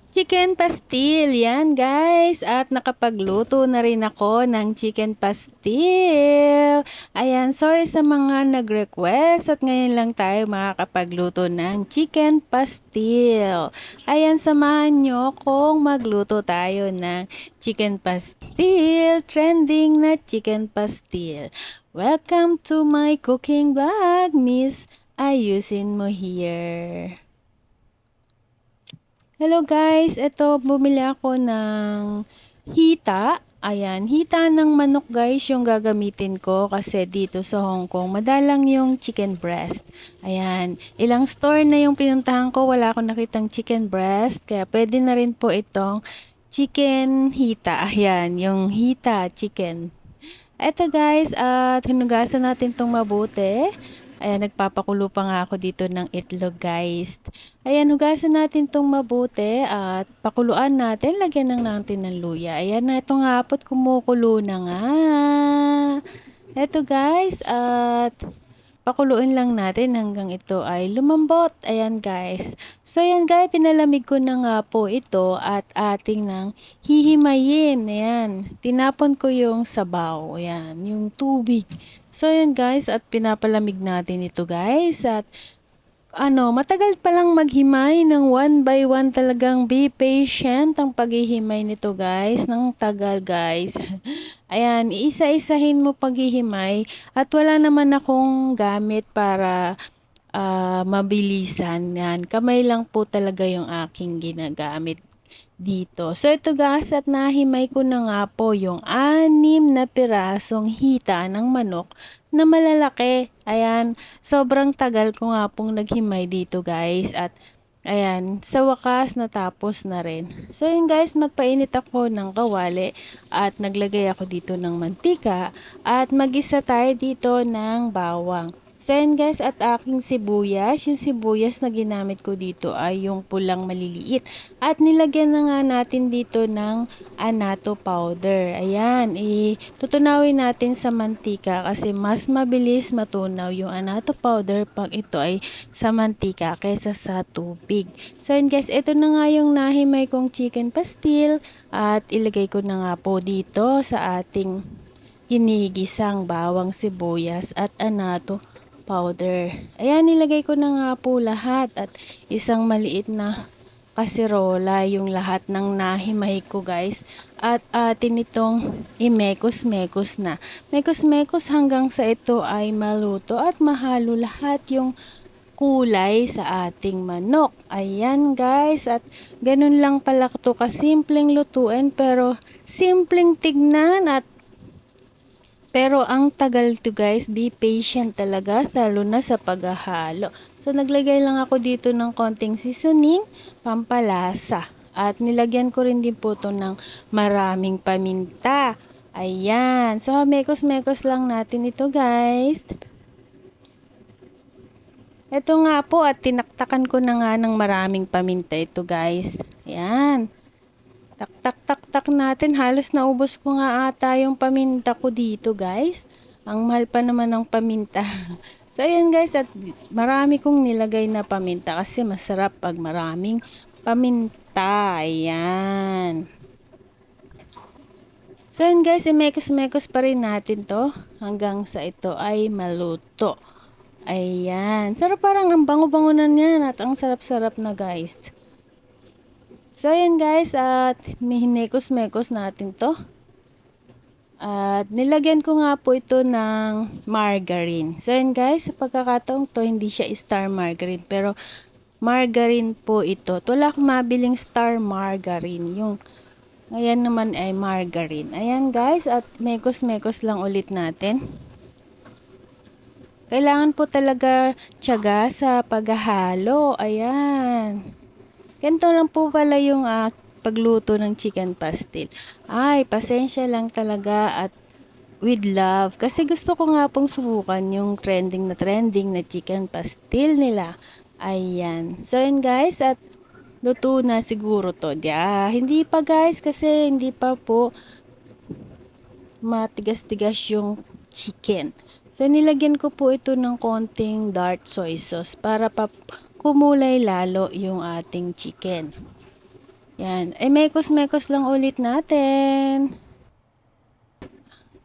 Chicken pastil, yan guys. At nakapagluto na rin ako ng chicken pastil. Ayan, sorry sa mga nag-request at ngayon lang tayo makakapagluto ng chicken pastil. Ayan, samahan nyo kung magluto tayo ng chicken pastil. Trending na chicken pastil. Welcome to my cooking vlog, Miss Ayusin mo here. Hello guys, ito bumili ako ng hita. Ayan, hita ng manok guys yung gagamitin ko kasi dito sa Hong Kong madalang yung chicken breast. Ayan, ilang store na yung pinuntahan ko, wala akong nakitang chicken breast kaya pwede na rin po itong chicken hita. Ayan, yung hita chicken. Eto guys, at hinugasan natin tong mabuti. Ayan, nagpapakulo pa nga ako dito ng itlog guys. Ayan, hugasan natin tong mabuti at pakuluan natin. Lagyan lang natin ng luya. Ayan na, ito nga po't kumukulo na nga. Eto guys, at pakuluin lang natin hanggang ito ay lumambot. Ayan guys. So ayan guys, pinalamig ko na nga po ito at ating nang hihimayin. Ayan. Tinapon ko yung sabaw. Ayan. Yung tubig. So ayan guys, at pinapalamig natin ito guys. At matagal palang maghimay ng one by one, talagang be patient ang paghihimay nito guys, ng tagal guys. Ayan, iisa-isahin mo paghihimay at wala naman akong gamit para mabilisan yan. Kamay lang po talaga yung aking ginagamit dito. So ito guys, at nahimay ko na nga po yung 6 na pirasong hita ng manok na malalaki. Ayan, sobrang tagal ko nga pong naghimay dito guys at ayan, sa wakas natapos na rin. So yun guys, magpainit ako ng kawali at naglagay ako dito ng mantika at magisa tayo dito ng bawang. So yun guys, at aking sibuyas, yung sibuyas na ginamit ko dito ay yung pulang maliliit. At nilagyan na nga natin dito ng annatto powder. Ayan, tutunawin natin sa mantika kasi mas mabilis matunaw yung annatto powder pag ito ay sa mantika kaysa sa tubig. So yun guys, ito na nga yung nahimay kong chicken pastil at ilagay ko na nga po dito sa ating ginigisang bawang, sibuyas at annatto powder. Ayan, nilagay ko na nga po lahat at isang maliit na kasirola yung lahat ng nahimay ko guys. At atin itong imekos-mekos na. Mekos-mekos hanggang sa ito ay maluto at mahalo lahat yung kulay sa ating manok. Ayan guys, at ganun lang pala ito kasimpleng lutuin pero simpleng tignan at pero ang tagal to guys, be patient talaga, lalo na sa paghahalo. So naglagay lang ako dito ng konting seasoning, pampalasa. At nilagyan ko rin din po ito ng maraming paminta. Ayan. So mekos-mekos lang natin ito guys. Ito nga po at tinaktakan ko na nga ng maraming paminta ito guys. Ayan. Tak tak tak tak natin. Halos naubos ko nga ata yung paminta ko dito guys. Ang mahal pa naman ng paminta. So ayan guys, at marami kong nilagay na paminta kasi masarap pag maraming paminta. Ayan. So ayan guys, imekos-mekos pa rin natin to hanggang sa ito ay maluto. Ayan. Sarap, parang ang bango-bango na yan at ang sarap-sarap na guys. So ayan guys, at hinekos-mekos natin to. At nilagyan ko nga po ito ng margarine. So ayan guys, sa pagkakataong to, hindi siya star margarine, pero margarine po ito. Wala akong mabiling star margarine. Yung ngayon naman ay margarine. Ayan guys, at mekos-mekos lang ulit natin. Kailangan po talaga tiyaga sa paghahalo. Ayan. Ganito lang po pala yung pagluto ng chicken pastil. Ay, pasensya lang talaga at with love. Kasi gusto ko nga pong subukan yung trending na chicken pastil nila. Ayan. So yun guys, at luto na siguro to. Hindi pa guys kasi hindi pa po matigas-tigas yung chicken. So nilagyan ko po ito ng konting dark soy sauce para pa kumulay lalo yung ating chicken. Yan. Ay, mekos-mekos lang ulit natin.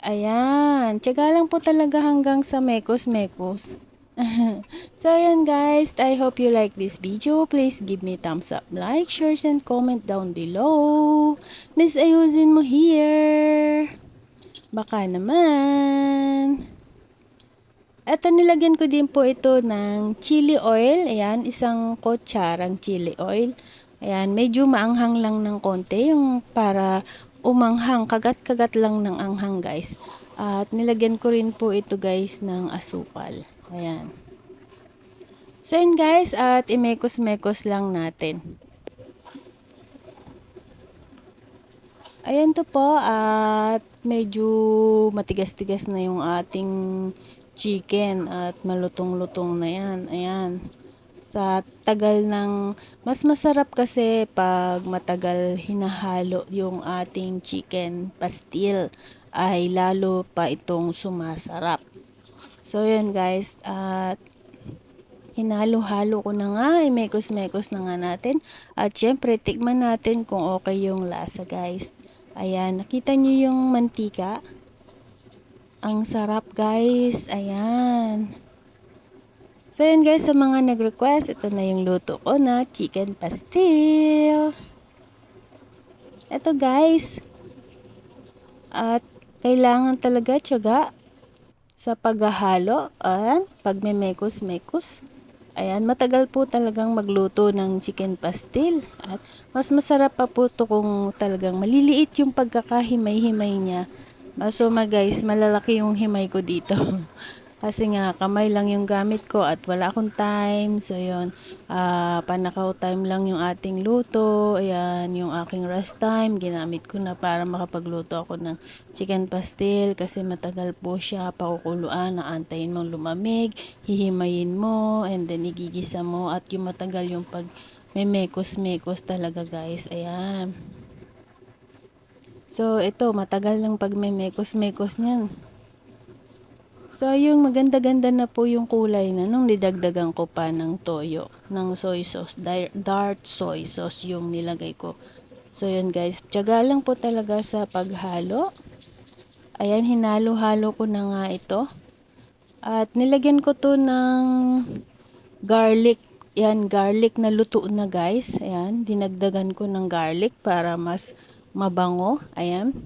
Ayan. Tiyaga lang po talaga hanggang sa mekos-mekos. So, ayan guys. I hope you like this video. Please give me thumbs up, like, share, and comment down below. Miss, ayusin mo here. Baka naman. Eto, nilagyan ko din po ito ng chili oil. Ayan, isang kutsarang chili oil. Ayan, medyo maanghang lang ng konti. Yung para umanghang, kagat-kagat lang ng anghang guys. At nilagyan ko rin po ito guys ng asukal. Ayan. So yun guys, at imekos-mekos lang natin. Ayan to po, at medyo matigas-tigas na yung ating chicken at malutong-lutong na yan. Ayan. Sa tagal ng, mas masarap kasi pag matagal hinahalo yung ating chicken pastil, ay lalo pa itong sumasarap. So yun guys, at hinalo-halo ko na nga, mekos-mekos na nga natin. At syempre, tikman natin kung okay yung lasa guys. Ayan, nakita nyo yung mantika? Ang sarap guys, ayan. So yun guys, sa mga nag-request, ito na yung luto ko na chicken pastil. Ito guys. At kailangan talaga tiyaga sa paghahalo at pagmemekos-mekos. Ayan, matagal po talagang magluto ng chicken pastil. At mas masarap pa po ito kung talagang maliliit yung pagkakahimay-himay niya. So guys, malalaki yung himay ko dito. Kasi nga, kamay lang yung gamit ko at wala akong time. So yun, panakaw time lang yung ating luto. Ayan, yung aking rest time, ginamit ko na para makapagluto ako ng chicken pastil. Kasi matagal po siya, pakukuluan, naantayin mong lumamig, hihimayin mo, and then igigisa mo. At yung matagal yung pag may mekos-mekos talaga guys. Ayan. So ito, matagal lang pag may mekos-mekos niyan. So, yung maganda-ganda na po yung kulay na nung didagdagan ko pa ng toyo, ng soy sauce, dark soy sauce yung nilagay ko. So, yun guys, tiyaga lang po talaga sa paghalo. Ayan, hinalo-halo ko na nga ito. At nilagyan ko to ng garlic. Yan, garlic na luto na guys. Ayan, dinagdagan ko ng garlic para mas mabango. Ayan.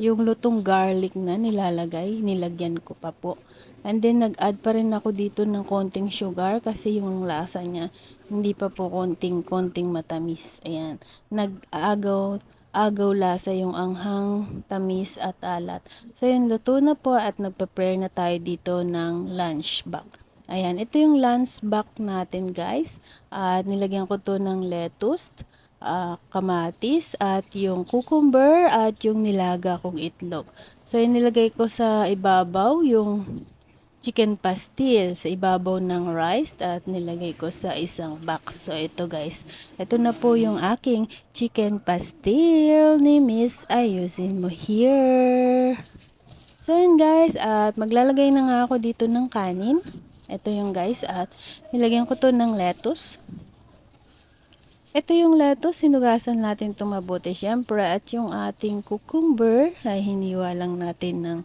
Yung lutong garlic na nilalagay, nilagyan ko pa po. And then nag-add pa rin ako dito ng konting sugar kasi yung lasa niya hindi pa po konting matamis. Ayan. Nag-agaw lasa yung anghang, tamis at alat. So yun, luto na po at nagpe-prepare na tayo dito ng lunch bag. Ayan, ito yung lunch bag natin guys. At nilagyan ko to ng lettuce, kamatis at yung cucumber at yung nilaga kong itlog. So, nilagay ko sa ibabaw yung chicken pastil sa ibabaw ng rice at nilagay ko sa isang box. So, ito guys. Ito na po yung aking chicken pastil ni Miss Ayusin Mo Here. So, yun guys. At maglalagay na nga ako dito ng kanin. Ito yung guys. At nilagyan ko to ng lettuce. Ito yung lettuce, sinugasan natin itong mabuti syempre, at yung ating cucumber ay hiniwa lang natin ng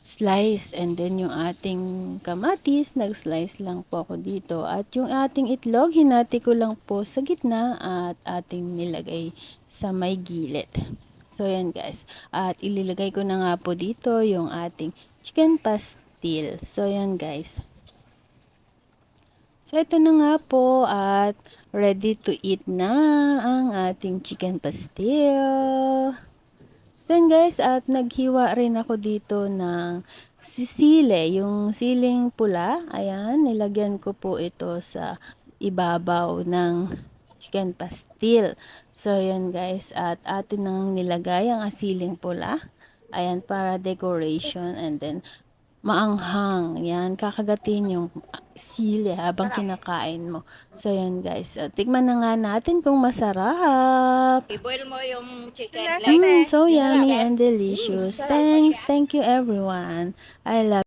slice, and then yung ating kamatis, nag-slice lang po ako dito, at yung ating itlog, hinati ko lang po sa gitna at ating nilagay sa may gilid. So yan guys, at ililagay ko na nga po dito yung ating chicken pastil. So yan guys. So, ito na nga po at ready to eat na ang ating chicken pastil. So, guys, at naghiwa rin ako dito ng sisile, yung siling pula. Ayan, nilagyan ko po ito sa ibabaw ng chicken pastil. So, ayan guys, at atin nang nilagay ang asiling pula. Ayan, para decoration, and then maanghang. Yan, kakagatin yung sili habang kinakain mo. So, yan guys. Tikman na nga natin kung masarap. I-boil mo yung chicken. So yummy and delicious. Thanks. Thank you everyone. I love